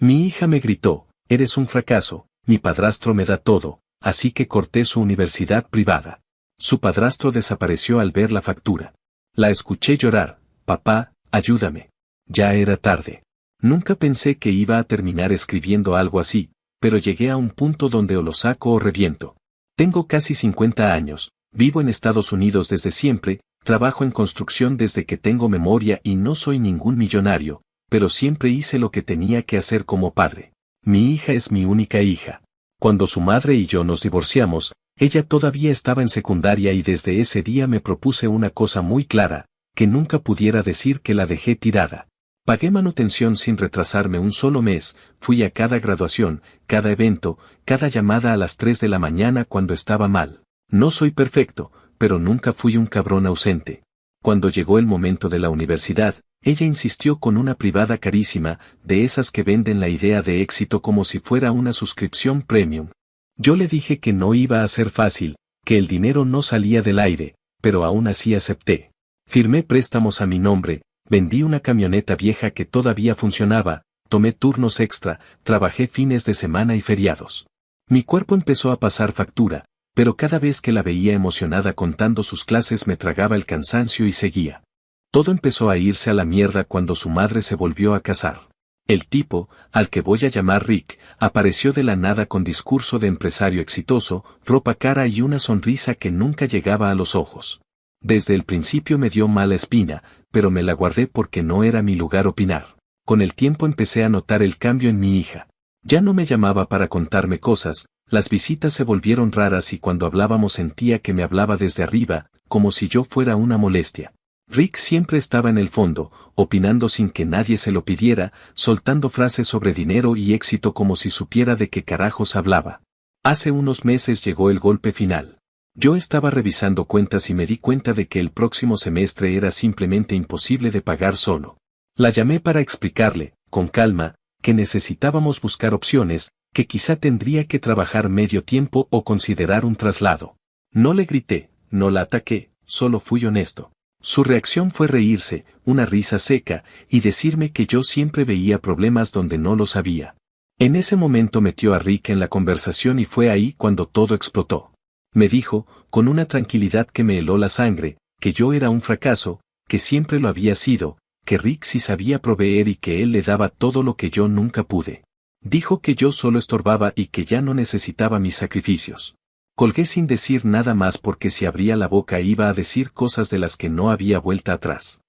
Mi hija me gritó, eres un fracaso, mi padrastro me da todo, así que corté su universidad privada. Su padrastro desapareció al ver la factura. La escuché llorar, papá, ayúdame. Ya era tarde. Nunca pensé que iba a terminar escribiendo algo así, pero llegué a un punto donde o lo saco o reviento. Tengo casi 50 años, vivo en Estados Unidos desde siempre, trabajo en construcción desde que tengo memoria y no soy ningún millonario, pero siempre hice lo que tenía que hacer como padre. Mi hija es mi única hija. Cuando su madre y yo nos divorciamos, ella todavía estaba en secundaria y desde ese día me propuse una cosa muy clara, que nunca pudiera decir que la dejé tirada. Pagué manutención sin retrasarme un solo mes, fui a cada graduación, cada evento, cada llamada a las 3 de la mañana cuando estaba mal. No soy perfecto, pero nunca fui un cabrón ausente. Cuando llegó el momento de la universidad, ella insistió con una privada carísima, de esas que venden la idea de éxito como si fuera una suscripción premium. Yo le dije que no iba a ser fácil, que el dinero no salía del aire, pero aún así acepté. Firmé préstamos a mi nombre, vendí una camioneta vieja que todavía funcionaba, tomé turnos extra, trabajé fines de semana y feriados. Mi cuerpo empezó a pasar factura, pero cada vez que la veía emocionada contando sus clases me tragaba el cansancio y seguía. Todo empezó a irse a la mierda cuando su madre se volvió a casar. El tipo, al que voy a llamar Rick, apareció de la nada con discurso de empresario exitoso, ropa cara y una sonrisa que nunca llegaba a los ojos. Desde el principio me dio mala espina, pero me la guardé porque no era mi lugar opinar. Con el tiempo empecé a notar el cambio en mi hija. Ya no me llamaba para contarme cosas, las visitas se volvieron raras y cuando hablábamos sentía que me hablaba desde arriba, como si yo fuera una molestia. Rick siempre estaba en el fondo, opinando sin que nadie se lo pidiera, soltando frases sobre dinero y éxito como si supiera de qué carajos hablaba. Hace unos meses llegó el golpe final. Yo estaba revisando cuentas y me di cuenta de que el próximo semestre era simplemente imposible de pagar solo. La llamé para explicarle, con calma, que necesitábamos buscar opciones, que quizá tendría que trabajar medio tiempo o considerar un traslado. No le grité, no la ataqué, solo fui honesto. Su reacción fue reírse, una risa seca, y decirme que yo siempre veía problemas donde no los había. En ese momento metió a Rick en la conversación y fue ahí cuando todo explotó. Me dijo, con una tranquilidad que me heló la sangre, que yo era un fracaso, que siempre lo había sido, que Rick sí sabía proveer y que él le daba todo lo que yo nunca pude. Dijo que yo solo estorbaba y que ya no necesitaba mis sacrificios. Colgué sin decir nada más porque si abría la boca iba a decir cosas de las que no había vuelta atrás.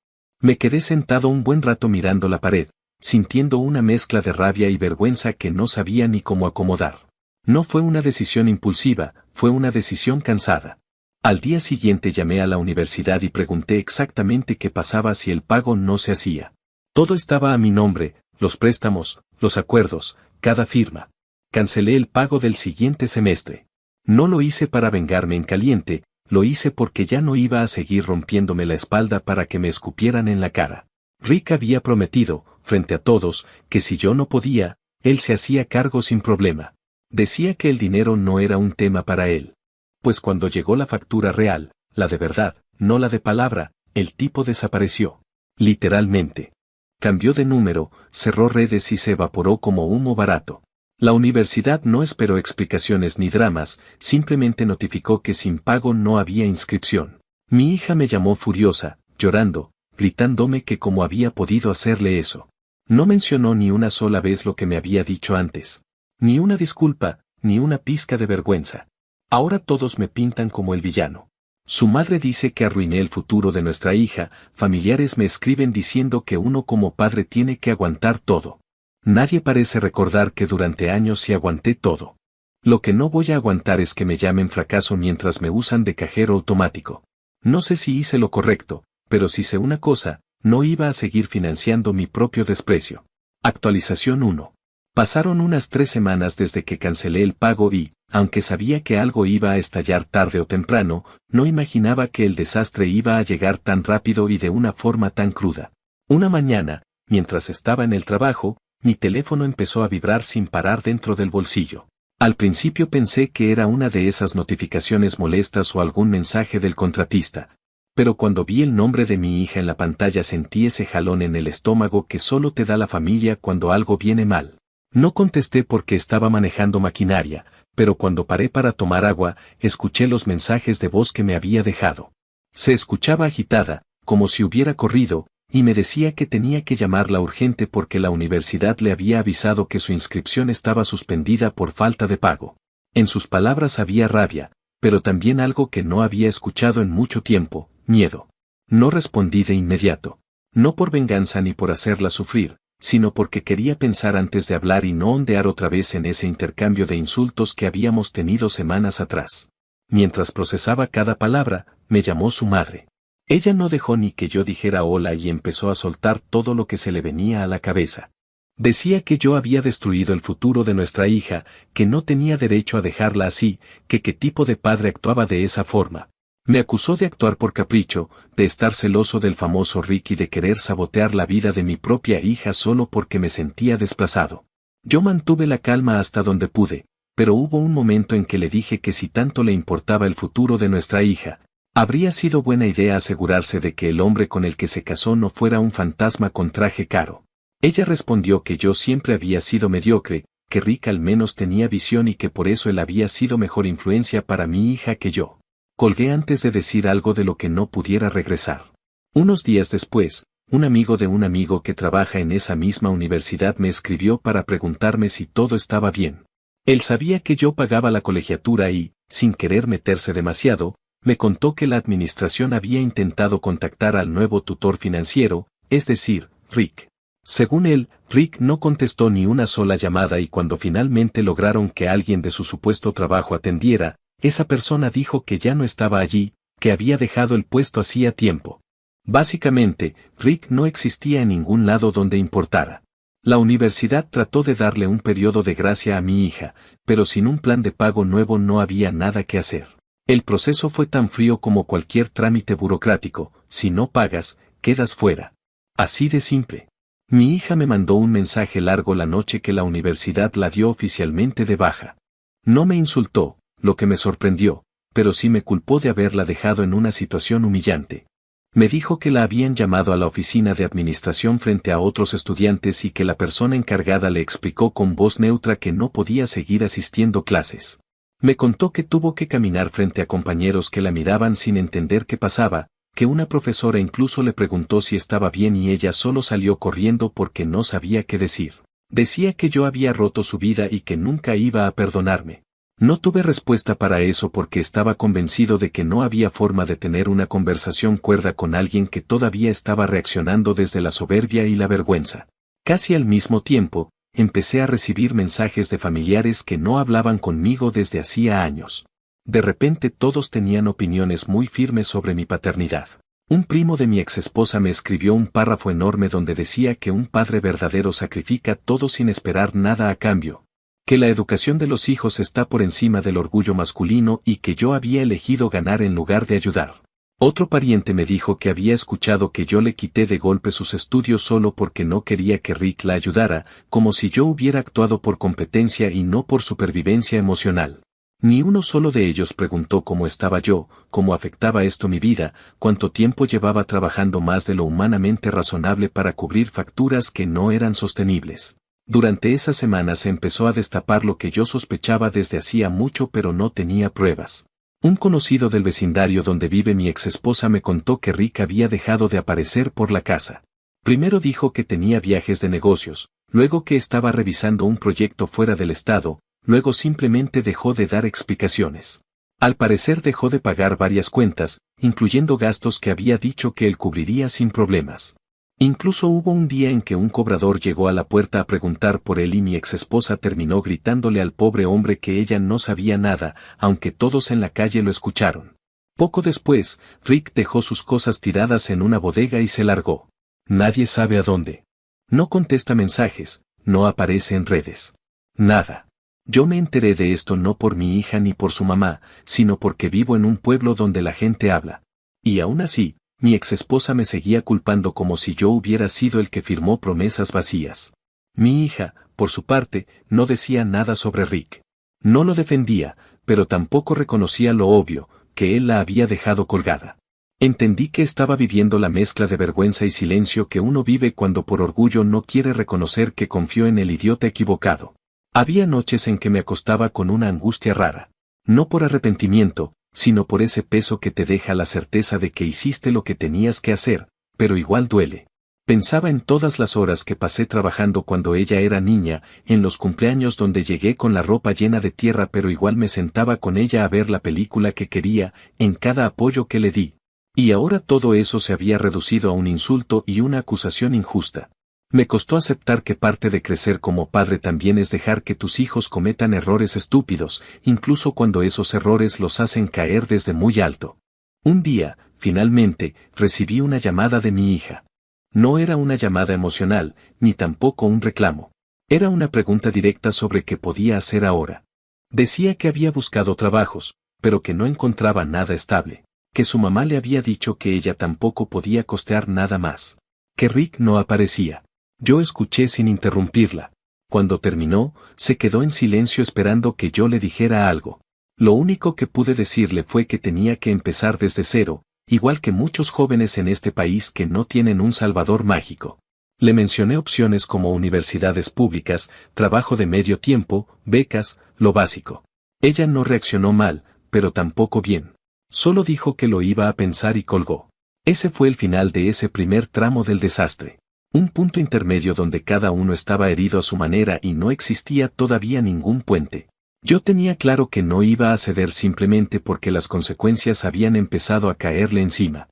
Me quedé sentado un buen rato mirando la pared, sintiendo una mezcla de rabia y vergüenza que no sabía ni cómo acomodar. No fue una decisión impulsiva, fue una decisión cansada. Al día siguiente llamé a la universidad y pregunté exactamente qué pasaba si el pago no se hacía. Todo estaba a mi nombre, los préstamos, los acuerdos, cada firma. Cancelé el pago del siguiente semestre. No lo hice para vengarme en caliente, lo hice porque ya no iba a seguir rompiéndome la espalda para que me escupieran en la cara. Rick había prometido, frente a todos, que si yo no podía, él se hacía cargo sin problema. Decía que el dinero no era un tema para él. Pues cuando llegó la factura real, la de verdad, no la de palabra, el tipo desapareció. Literalmente. Cambió de número, cerró redes y se evaporó como humo barato. La universidad no esperó explicaciones ni dramas, simplemente notificó que sin pago no había inscripción. Mi hija me llamó furiosa, llorando, gritándome que cómo había podido hacerle eso. No mencionó ni una sola vez lo que me había dicho antes. Ni una disculpa, ni una pizca de vergüenza. Ahora todos me pintan como el villano. Su madre dice que arruiné el futuro de nuestra hija, familiares me escriben diciendo que uno como padre tiene que aguantar todo. Nadie parece recordar que durante años sí aguanté todo. Lo que no voy a aguantar es que me llamen fracaso mientras me usan de cajero automático. No sé si hice lo correcto, pero si sé una cosa, no iba a seguir financiando mi propio desprecio. Actualización 1. Pasaron unas 3 semanas desde que cancelé el pago y, aunque sabía que algo iba a estallar tarde o temprano, no imaginaba que el desastre iba a llegar tan rápido y de una forma tan cruda. Una mañana, mientras estaba en el trabajo, mi teléfono empezó a vibrar sin parar dentro del bolsillo. Al principio pensé que era una de esas notificaciones molestas o algún mensaje del contratista. Pero cuando vi el nombre de mi hija en la pantalla sentí ese jalón en el estómago que solo te da la familia cuando algo viene mal. No contesté porque estaba manejando maquinaria, pero cuando paré para tomar agua, escuché los mensajes de voz que me había dejado. Se escuchaba agitada, como si hubiera corrido, y me decía que tenía que llamarla urgente porque la universidad le había avisado que su inscripción estaba suspendida por falta de pago. En sus palabras había rabia, pero también algo que no había escuchado en mucho tiempo, miedo. No respondí de inmediato. No por venganza ni por hacerla sufrir, sino porque quería pensar antes de hablar y no ondear otra vez en ese intercambio de insultos que habíamos tenido semanas atrás. Mientras procesaba cada palabra, me llamó su madre. Ella no dejó ni que yo dijera hola y empezó a soltar todo lo que se le venía a la cabeza. Decía que yo había destruido el futuro de nuestra hija, que no tenía derecho a dejarla así, que qué tipo de padre actuaba de esa forma. Me acusó de actuar por capricho, de estar celoso del famoso Rick y de querer sabotear la vida de mi propia hija solo porque me sentía desplazado. Yo mantuve la calma hasta donde pude, pero hubo un momento en que le dije que si tanto le importaba el futuro de nuestra hija, habría sido buena idea asegurarse de que el hombre con el que se casó no fuera un fantasma con traje caro. Ella respondió que yo siempre había sido mediocre, que Rick al menos tenía visión y que por eso él había sido mejor influencia para mi hija que yo. Colgué antes de decir algo de lo que no pudiera regresar. Unos días después, un amigo de un amigo que trabaja en esa misma universidad me escribió para preguntarme si todo estaba bien. Él sabía que yo pagaba la colegiatura y, sin querer meterse demasiado, me contó que la administración había intentado contactar al nuevo tutor financiero, es decir, Rick. Según él, Rick no contestó ni una sola llamada y cuando finalmente lograron que alguien de su supuesto trabajo atendiera, esa persona dijo que ya no estaba allí, que había dejado el puesto hacía tiempo. Básicamente, Rick no existía en ningún lado donde importara. La universidad trató de darle un periodo de gracia a mi hija, pero sin un plan de pago nuevo no había nada que hacer. El proceso fue tan frío como cualquier trámite burocrático, si no pagas, quedas fuera. Así de simple. Mi hija me mandó un mensaje largo la noche que la universidad la dio oficialmente de baja. No me insultó, lo que me sorprendió, pero sí me culpó de haberla dejado en una situación humillante. Me dijo que la habían llamado a la oficina de administración frente a otros estudiantes y que la persona encargada le explicó con voz neutra que no podía seguir asistiendo clases. Me contó que tuvo que caminar frente a compañeros que la miraban sin entender qué pasaba, que una profesora incluso le preguntó si estaba bien y ella solo salió corriendo porque no sabía qué decir. Decía que yo había roto su vida y que nunca iba a perdonarme. No tuve respuesta para eso porque estaba convencido de que no había forma de tener una conversación cuerda con alguien que todavía estaba reaccionando desde la soberbia y la vergüenza. Casi al mismo tiempo, empecé a recibir mensajes de familiares que no hablaban conmigo desde hacía años. De repente todos tenían opiniones muy firmes sobre mi paternidad. Un primo de mi exesposa me escribió un párrafo enorme donde decía que un padre verdadero sacrifica todo sin esperar nada a cambio, que la educación de los hijos está por encima del orgullo masculino y que yo había elegido ganar en lugar de ayudar. Otro pariente me dijo que había escuchado que yo le quité de golpe sus estudios solo porque no quería que Rick la ayudara, como si yo hubiera actuado por competencia y no por supervivencia emocional. Ni uno solo de ellos preguntó cómo estaba yo, cómo afectaba esto mi vida, cuánto tiempo llevaba trabajando más de lo humanamente razonable para cubrir facturas que no eran sostenibles. Durante esa semana se empezó a destapar lo que yo sospechaba desde hacía mucho pero no tenía pruebas. Un conocido del vecindario donde vive mi exesposa me contó que Rick había dejado de aparecer por la casa. Primero dijo que tenía viajes de negocios, luego que estaba revisando un proyecto fuera del estado, luego simplemente dejó de dar explicaciones. Al parecer dejó de pagar varias cuentas, incluyendo gastos que había dicho que él cubriría sin problemas. Incluso hubo un día en que un cobrador llegó a la puerta a preguntar por él y mi exesposa terminó gritándole al pobre hombre que ella no sabía nada, aunque todos en la calle lo escucharon. Poco después, Rick dejó sus cosas tiradas en una bodega y se largó. Nadie sabe a dónde. No contesta mensajes, no aparece en redes. Nada. Yo me enteré de esto no por mi hija ni por su mamá, sino porque vivo en un pueblo donde la gente habla. Y aún así, mi exesposa me seguía culpando como si yo hubiera sido el que firmó promesas vacías. Mi hija, por su parte, no decía nada sobre Rick. No lo defendía, pero tampoco reconocía lo obvio, que él la había dejado colgada. Entendí que estaba viviendo la mezcla de vergüenza y silencio que uno vive cuando por orgullo no quiere reconocer que confió en el idiota equivocado. Había noches en que me acostaba con una angustia rara. No por arrepentimiento, sino por ese peso que te deja la certeza de que hiciste lo que tenías que hacer, pero igual duele. Pensaba en todas las horas que pasé trabajando cuando ella era niña, en los cumpleaños donde llegué con la ropa llena de tierra pero igual me sentaba con ella a ver la película que quería, en cada apoyo que le di. Y ahora todo eso se había reducido a un insulto y una acusación injusta. Me costó aceptar que parte de crecer como padre también es dejar que tus hijos cometan errores estúpidos, incluso cuando esos errores los hacen caer desde muy alto. Un día, finalmente, recibí una llamada de mi hija. No era una llamada emocional, ni tampoco un reclamo. Era una pregunta directa sobre qué podía hacer ahora. Decía que había buscado trabajos, pero que no encontraba nada estable. Que su mamá le había dicho que ella tampoco podía costear nada más. Que Rick no aparecía. Yo escuché sin interrumpirla. Cuando terminó, se quedó en silencio esperando que yo le dijera algo. Lo único que pude decirle fue que tenía que empezar desde cero, igual que muchos jóvenes en este país que no tienen un salvador mágico. Le mencioné opciones como universidades públicas, trabajo de medio tiempo, becas, lo básico. Ella no reaccionó mal, pero tampoco bien. Solo dijo que lo iba a pensar y colgó. Ese fue el final de ese primer tramo del desastre. Un punto intermedio donde cada uno estaba herido a su manera y no existía todavía ningún puente. Yo tenía claro que no iba a ceder simplemente porque las consecuencias habían empezado a caerle encima.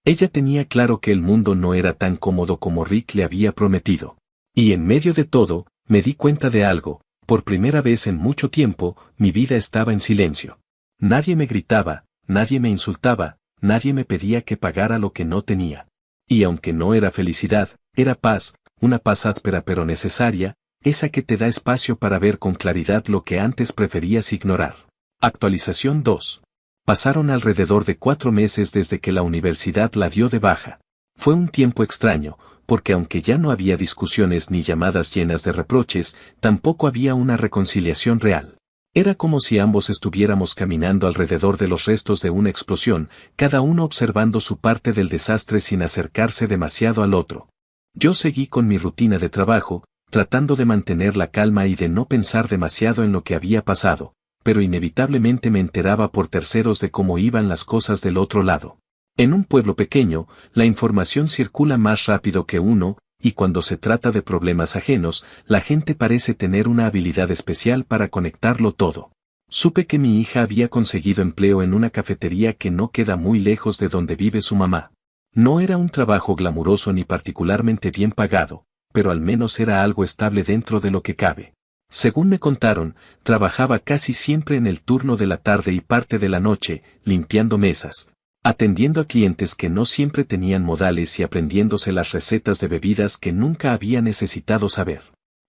Ella tenía claro que el mundo no era tan cómodo como Rick le había prometido. Y en medio de todo, me di cuenta de algo, por primera vez en mucho tiempo, mi vida estaba en silencio. Nadie me gritaba, nadie me insultaba, nadie me pedía que pagara lo que no tenía. Y aunque no era felicidad, era paz, una paz áspera pero necesaria, esa que te da espacio para ver con claridad lo que antes preferías ignorar. Actualización 2. Pasaron alrededor de 4 meses desde que la universidad la dio de baja. Fue un tiempo extraño, porque aunque ya no había discusiones ni llamadas llenas de reproches, tampoco había una reconciliación real. Era como si ambos estuviéramos caminando alrededor de los restos de una explosión, cada uno observando su parte del desastre sin acercarse demasiado al otro. Yo seguí con mi rutina de trabajo, tratando de mantener la calma y de no pensar demasiado en lo que había pasado, pero inevitablemente me enteraba por terceros de cómo iban las cosas del otro lado. En un pueblo pequeño, la información circula más rápido que uno, y cuando se trata de problemas ajenos, la gente parece tener una habilidad especial para conectarlo todo. Supe que mi hija había conseguido empleo en una cafetería que no queda muy lejos de donde vive su mamá. No era un trabajo glamuroso ni particularmente bien pagado, pero al menos era algo estable dentro de lo que cabe. Según me contaron, trabajaba casi siempre en el turno de la tarde y parte de la noche, limpiando mesas, atendiendo a clientes que no siempre tenían modales y aprendiéndose las recetas de bebidas que nunca había necesitado saber.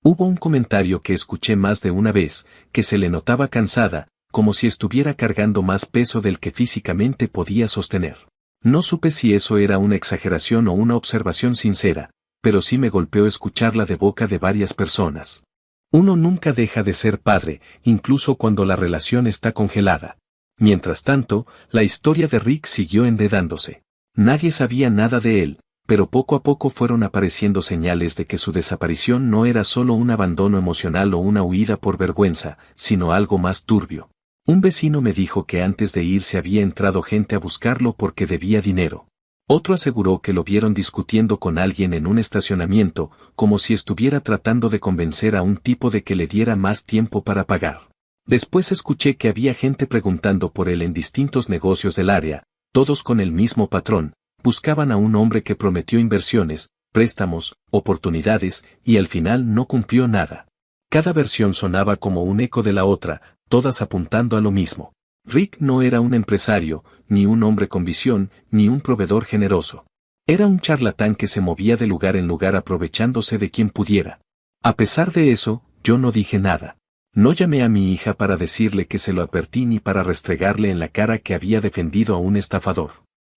Hubo un comentario que escuché más de una vez, que se le notaba cansada, como si estuviera cargando más peso del que físicamente podía sostener. No supe si eso era una exageración o una observación sincera, pero sí me golpeó escucharla de boca de varias personas. Uno nunca deja de ser padre, incluso cuando la relación está congelada. Mientras tanto, la historia de Rick siguió enredándose. Nadie sabía nada de él, pero poco a poco fueron apareciendo señales de que su desaparición no era solo un abandono emocional o una huida por vergüenza, sino algo más turbio. Un vecino me dijo que antes de irse había entrado gente a buscarlo porque debía dinero. Otro aseguró que lo vieron discutiendo con alguien en un estacionamiento, como si estuviera tratando de convencer a un tipo de que le diera más tiempo para pagar. Después escuché que había gente preguntando por él en distintos negocios del área, todos con el mismo patrón, buscaban a un hombre que prometió inversiones, préstamos, oportunidades, y al final no cumplió nada. Cada versión sonaba como un eco de la otra, todas apuntando a lo mismo. Rick no era un empresario, ni un hombre con visión, ni un proveedor generoso. Era un charlatán que se movía de lugar en lugar aprovechándose de quien pudiera. A pesar de eso, yo no dije nada. No llamé a mi hija para decirle que se lo advertí ni para restregarle en la cara que había defendido a un estafador.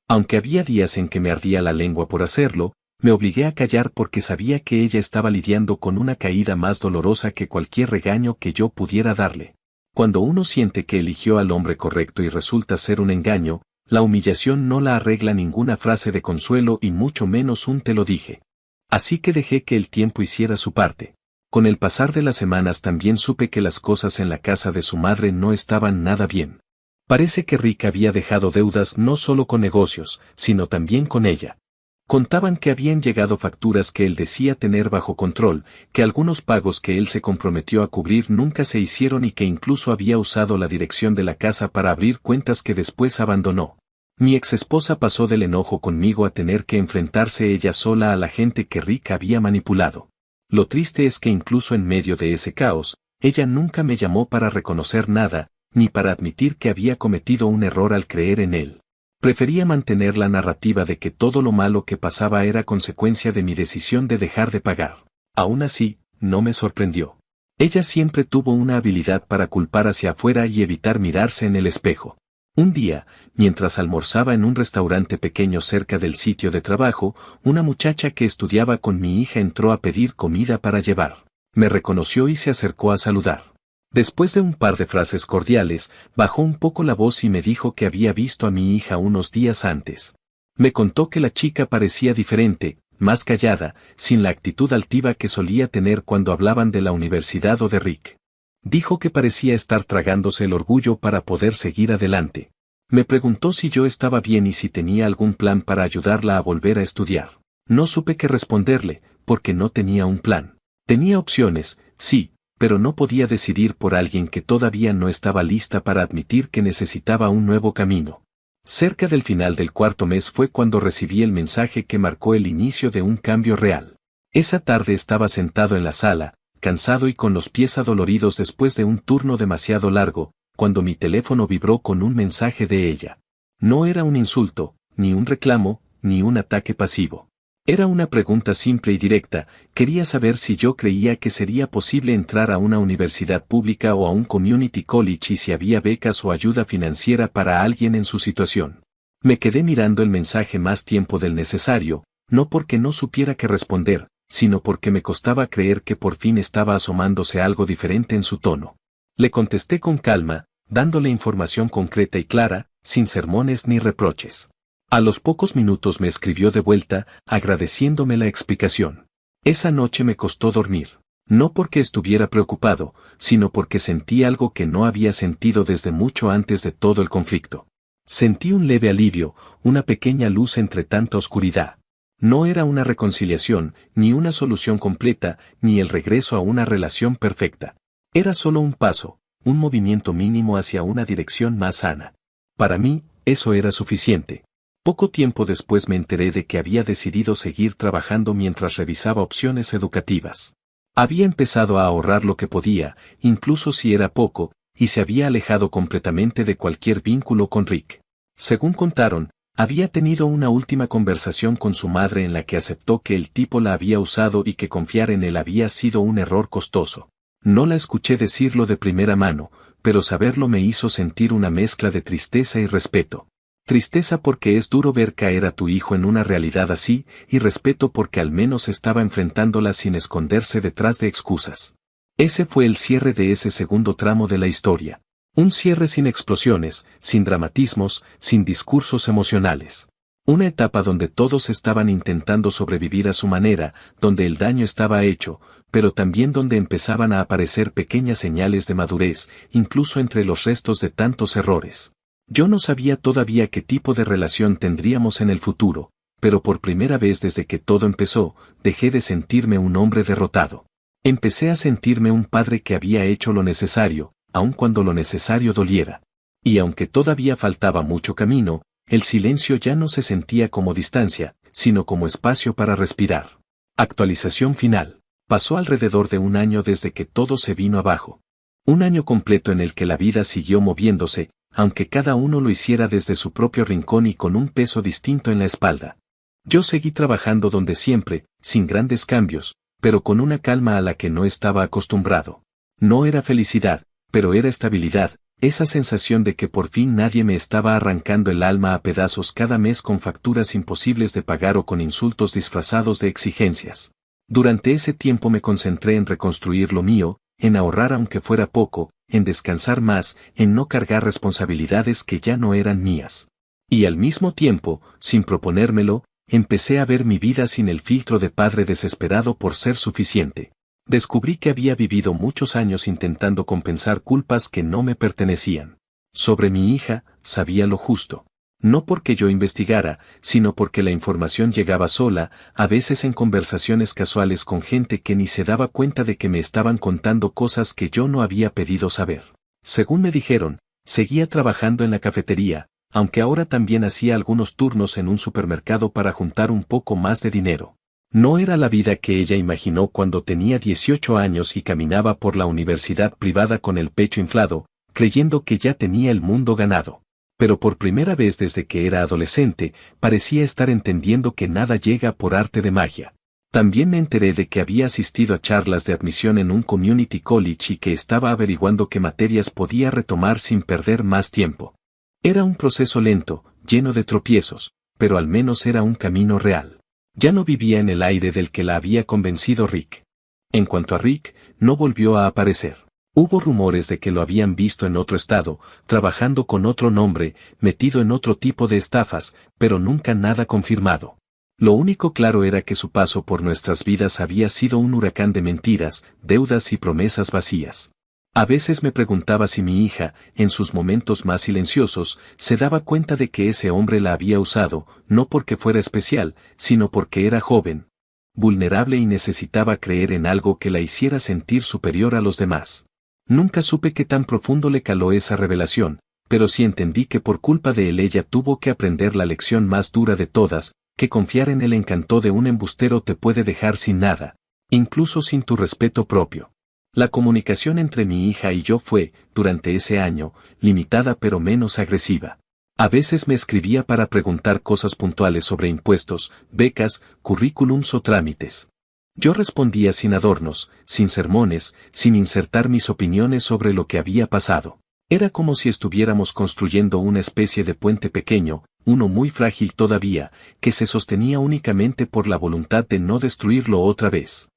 Aunque había días en que me ardía la lengua por hacerlo, me obligué a callar porque sabía que ella estaba lidiando con una caída más dolorosa que cualquier regaño que yo pudiera darle. Cuando uno siente que eligió al hombre correcto y resulta ser un engaño, La humillación no la arregla ninguna frase de consuelo y mucho menos un te lo dije. Así que dejé que el tiempo hiciera su parte. Con el pasar de las semanas también supe que las cosas en la casa de su madre no estaban nada bien. Parece que Rick había dejado deudas no solo con negocios, sino también con ella. Contaban que habían llegado facturas que él decía tener bajo control, que algunos pagos que él se comprometió a cubrir nunca se hicieron y que incluso había usado la dirección de la casa para abrir cuentas que después abandonó. Mi exesposa pasó del enojo conmigo a tener que enfrentarse ella sola a la gente que Rick había manipulado. Lo triste es que incluso en medio de ese caos, ella nunca me llamó para reconocer nada, ni para admitir que había cometido un error al creer en él. Prefería mantener la narrativa de que todo lo malo que pasaba era consecuencia de mi decisión de dejar de pagar. Aún así, no me sorprendió. Ella siempre tuvo una habilidad para culpar hacia afuera y evitar mirarse en el espejo. Un día, mientras almorzaba en un restaurante pequeño cerca del sitio de trabajo, una muchacha que estudiaba con mi hija entró a pedir comida para llevar. Me reconoció y se acercó a saludar. Después de un par de frases cordiales, bajó un poco la voz y me dijo que había visto a mi hija unos días antes. Me contó que la chica parecía diferente, más callada, sin la actitud altiva que solía tener cuando hablaban de la universidad o de Rick. Dijo que parecía estar tragándose el orgullo para poder seguir adelante. Me preguntó si yo estaba bien y si tenía algún plan para ayudarla a volver a estudiar. No supe qué responderle, porque no tenía un plan. Tenía opciones, sí, pero no podía decidir por alguien que todavía no estaba lista para admitir que necesitaba un nuevo camino. Cerca del final del cuarto mes fue cuando recibí el mensaje que marcó el inicio de un cambio real. Esa tarde estaba sentado en la sala, cansado y con los pies adoloridos después de un turno demasiado largo, cuando mi teléfono vibró con un mensaje de ella. No era un insulto, ni un reclamo, ni un ataque pasivo. Era una pregunta simple y directa. Quería saber si yo creía que sería posible entrar a una universidad pública o a un community college y si había becas o ayuda financiera para alguien en su situación. Me quedé mirando el mensaje más tiempo del necesario, no porque no supiera qué responder, sino porque me costaba creer que por fin estaba asomándose algo diferente en su tono. Le contesté con calma, dándole información concreta y clara, sin sermones ni reproches. A los pocos minutos me escribió de vuelta, agradeciéndome la explicación. Esa noche me costó dormir. No porque estuviera preocupado, sino porque sentí algo que no había sentido desde mucho antes de todo el conflicto. Sentí un leve alivio, una pequeña luz entre tanta oscuridad. No era una reconciliación, ni una solución completa, ni el regreso a una relación perfecta. Era solo un paso, un movimiento mínimo hacia una dirección más sana. Para mí, eso era suficiente. Poco tiempo después me enteré de que había decidido seguir trabajando mientras revisaba opciones educativas. Había empezado a ahorrar lo que podía, incluso si era poco, y se había alejado completamente de cualquier vínculo con Rick. Según contaron, había tenido una última conversación con su madre en la que aceptó que el tipo la había usado y que confiar en él había sido un error costoso. No la escuché decirlo de primera mano, pero saberlo me hizo sentir una mezcla de tristeza y respeto. Tristeza porque es duro ver caer a tu hijo en una realidad así, y respeto porque al menos estaba enfrentándola sin esconderse detrás de excusas. Ese fue el cierre de ese segundo tramo de la historia. Un cierre sin explosiones, sin dramatismos, sin discursos emocionales. Una etapa donde todos estaban intentando sobrevivir a su manera, donde el daño estaba hecho, pero también donde empezaban a aparecer pequeñas señales de madurez, incluso entre los restos de tantos errores. Yo no sabía todavía qué tipo de relación tendríamos en el futuro, pero por primera vez desde que todo empezó, dejé de sentirme un hombre derrotado. Empecé a sentirme un padre que había hecho lo necesario, aun cuando lo necesario doliera. Y aunque todavía faltaba mucho camino, el silencio ya no se sentía como distancia, sino como espacio para respirar. Actualización final. Pasó alrededor de un año desde que todo se vino abajo. Un año completo en el que la vida siguió moviéndose, aunque cada uno lo hiciera desde su propio rincón y con un peso distinto en la espalda. Yo seguí trabajando donde siempre, sin grandes cambios, pero con una calma a la que no estaba acostumbrado. No era felicidad, pero era estabilidad, esa sensación de que por fin nadie me estaba arrancando el alma a pedazos cada mes con facturas imposibles de pagar o con insultos disfrazados de exigencias. Durante ese tiempo me concentré en reconstruir lo mío, en ahorrar aunque fuera poco, en descansar más, en no cargar responsabilidades que ya no eran mías. Y al mismo tiempo, sin proponérmelo, empecé a ver mi vida sin el filtro de padre desesperado por ser suficiente. Descubrí que había vivido muchos años intentando compensar culpas que no me pertenecían. Sobre mi hija, sabía lo justo. No porque yo investigara, sino porque la información llegaba sola, a veces en conversaciones casuales con gente que ni se daba cuenta de que me estaban contando cosas que yo no había pedido saber. Según me dijeron, seguía trabajando en la cafetería, aunque ahora también hacía algunos turnos en un supermercado para juntar un poco más de dinero. No era la vida que ella imaginó cuando tenía 18 años y caminaba por la universidad privada con el pecho inflado, creyendo que ya tenía el mundo ganado. Pero por primera vez desde que era adolescente, parecía estar entendiendo que nada llega por arte de magia. También me enteré de que había asistido a charlas de admisión en un community college y que estaba averiguando qué materias podía retomar sin perder más tiempo. Era un proceso lento, lleno de tropiezos, pero al menos era un camino real. Ya no vivía en el aire del que la había convencido Rick. En cuanto a Rick, no volvió a aparecer. Hubo rumores de que lo habían visto en otro estado, trabajando con otro nombre, metido en otro tipo de estafas, pero nunca nada confirmado. Lo único claro era que su paso por nuestras vidas había sido un huracán de mentiras, deudas y promesas vacías. A veces me preguntaba si mi hija, en sus momentos más silenciosos, se daba cuenta de que ese hombre la había usado, no porque fuera especial, sino porque era joven, vulnerable y necesitaba creer en algo que la hiciera sentir superior a los demás. Nunca supe qué tan profundo le caló esa revelación, pero sí entendí que por culpa de él ella tuvo que aprender la lección más dura de todas, que confiar en el encanto de un embustero te puede dejar sin nada, incluso sin tu respeto propio. La comunicación entre mi hija y yo fue, durante ese año, limitada pero menos agresiva. A veces me escribía para preguntar cosas puntuales sobre impuestos, becas, currículums o trámites. Yo respondía sin adornos, sin sermones, sin insertar mis opiniones sobre lo que había pasado. Era como si estuviéramos construyendo una especie de puente pequeño, uno muy frágil todavía, que se sostenía únicamente por la voluntad de no destruirlo otra vez.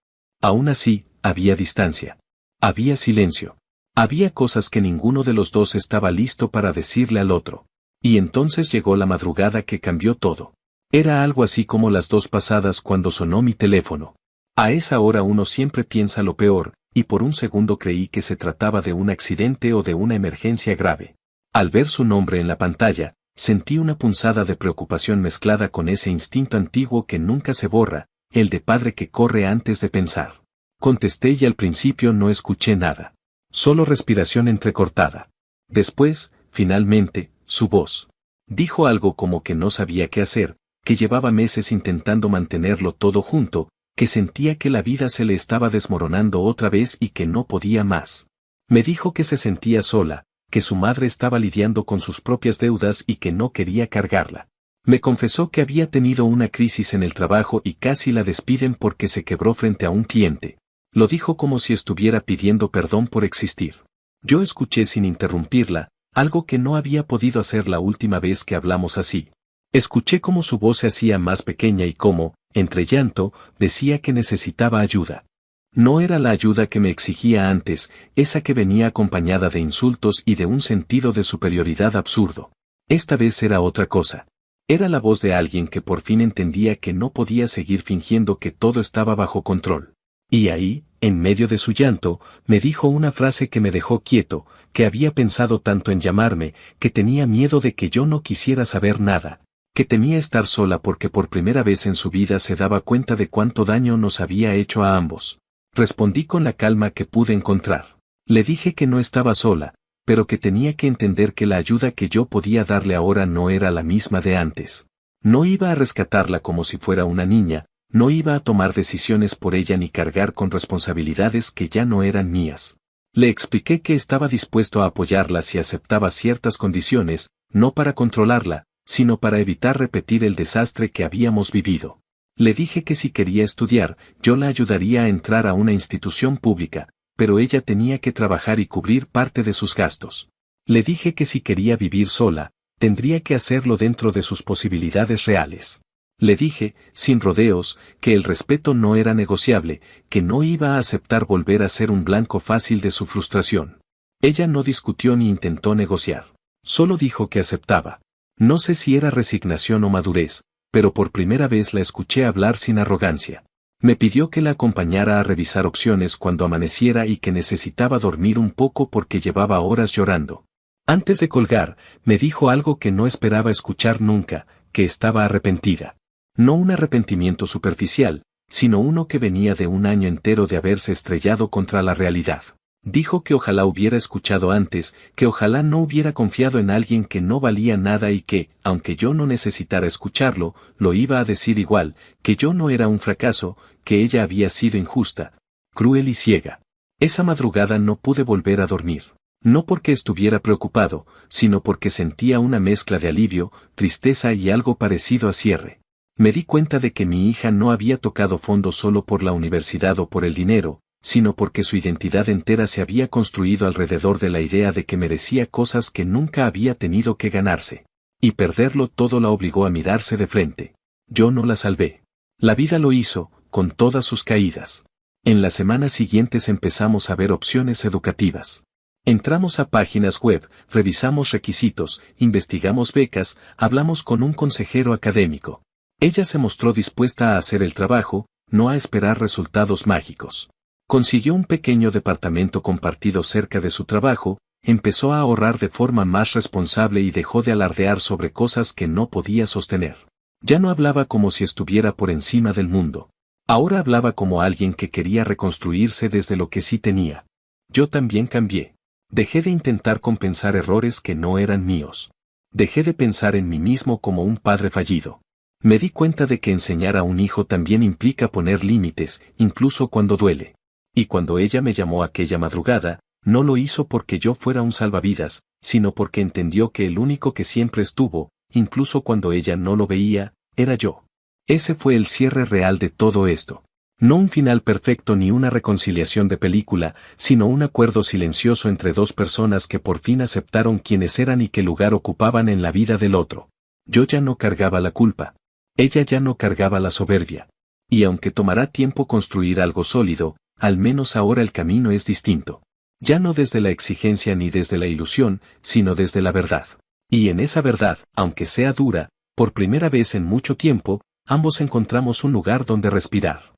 Aún así, había distancia. Había silencio. Había cosas que ninguno de los dos estaba listo para decirle al otro. Y entonces llegó la madrugada que cambió todo. Era algo así como las 2 pasadas cuando sonó mi teléfono. A esa hora uno siempre piensa lo peor, y por un segundo creí que se trataba de un accidente o de una emergencia grave. Al ver su nombre en la pantalla, sentí una punzada de preocupación mezclada con ese instinto antiguo que nunca se borra, el de padre que corre antes de pensar. Contesté y al principio no escuché nada. Solo respiración entrecortada. Después, finalmente, su voz. Dijo algo como que no sabía qué hacer, que llevaba meses intentando mantenerlo todo junto, que sentía que la vida se le estaba desmoronando otra vez y que no podía más. Me dijo que se sentía sola, que su madre estaba lidiando con sus propias deudas y que no quería cargarla. Me confesó que había tenido una crisis en el trabajo y casi la despiden porque se quebró frente a un cliente. Lo dijo como si estuviera pidiendo perdón por existir. Yo escuché sin interrumpirla, algo que no había podido hacer la última vez que hablamos así. Escuché cómo su voz se hacía más pequeña y cómo, entre llanto, decía que necesitaba ayuda. No era la ayuda que me exigía antes, esa que venía acompañada de insultos y de un sentido de superioridad absurdo. Esta vez era otra cosa. Era la voz de alguien que por fin entendía que no podía seguir fingiendo que todo estaba bajo control. Y ahí, en medio de su llanto, me dijo una frase que me dejó quieto, que había pensado tanto en llamarme, que tenía miedo de que yo no quisiera saber nada, que temía estar sola porque por primera vez en su vida se daba cuenta de cuánto daño nos había hecho a ambos. Respondí con la calma que pude encontrar. Le dije que no estaba sola, pero que tenía que entender que la ayuda que yo podía darle ahora no era la misma de antes. No iba a rescatarla como si fuera una niña, no iba a tomar decisiones por ella ni cargar con responsabilidades que ya no eran mías. Le expliqué que estaba dispuesto a apoyarla si aceptaba ciertas condiciones, no para controlarla, sino para evitar repetir el desastre que habíamos vivido. Le dije que si quería estudiar, yo la ayudaría a entrar a una institución pública, pero ella tenía que trabajar y cubrir parte de sus gastos. Le dije que si quería vivir sola, tendría que hacerlo dentro de sus posibilidades reales. Le dije, sin rodeos, que el respeto no era negociable, que no iba a aceptar volver a ser un blanco fácil de su frustración. Ella no discutió ni intentó negociar. Solo dijo que aceptaba. No sé si era resignación o madurez, pero por primera vez la escuché hablar sin arrogancia. Me pidió que la acompañara a revisar opciones cuando amaneciera y que necesitaba dormir un poco porque llevaba horas llorando. Antes de colgar, me dijo algo que no esperaba escuchar nunca, que estaba arrepentida. No un arrepentimiento superficial, sino uno que venía de un año entero de haberse estrellado contra la realidad. Dijo que ojalá hubiera escuchado antes, que ojalá no hubiera confiado en alguien que no valía nada y que, aunque yo no necesitara escucharlo, lo iba a decir igual, que yo no era un fracaso, que ella había sido injusta, cruel y ciega. Esa madrugada no pude volver a dormir. No porque estuviera preocupado, sino porque sentía una mezcla de alivio, tristeza y algo parecido a cierre. Me di cuenta de que mi hija no había tocado fondo solo por la universidad o por el dinero, sino porque su identidad entera se había construido alrededor de la idea de que merecía cosas que nunca había tenido que ganarse. Y perderlo todo la obligó a mirarse de frente. Yo no la salvé. La vida lo hizo, con todas sus caídas. En las semanas siguientes empezamos a ver opciones educativas. Entramos a páginas web, revisamos requisitos, investigamos becas, hablamos con un consejero académico. Ella se mostró dispuesta a hacer el trabajo, no a esperar resultados mágicos. Consiguió un pequeño departamento compartido cerca de su trabajo, empezó a ahorrar de forma más responsable y dejó de alardear sobre cosas que no podía sostener. Ya no hablaba como si estuviera por encima del mundo. Ahora hablaba como alguien que quería reconstruirse desde lo que sí tenía. Yo también cambié. Dejé de intentar compensar errores que no eran míos. Dejé de pensar en mí mismo como un padre fallido. Me di cuenta de que enseñar a un hijo también implica poner límites, incluso cuando duele. Y cuando ella me llamó aquella madrugada, no lo hizo porque yo fuera un salvavidas, sino porque entendió que el único que siempre estuvo, incluso cuando ella no lo veía, era yo. Ese fue el cierre real de todo esto. No un final perfecto ni una reconciliación de película, sino un acuerdo silencioso entre dos personas que por fin aceptaron quiénes eran y qué lugar ocupaban en la vida del otro. Yo ya no cargaba la culpa. Ella ya no cargaba la soberbia. Y aunque tomará tiempo construir algo sólido, al menos ahora el camino es distinto. Ya no desde la exigencia ni desde la ilusión, sino desde la verdad. Y en esa verdad, aunque sea dura, por primera vez en mucho tiempo, ambos encontramos un lugar donde respirar.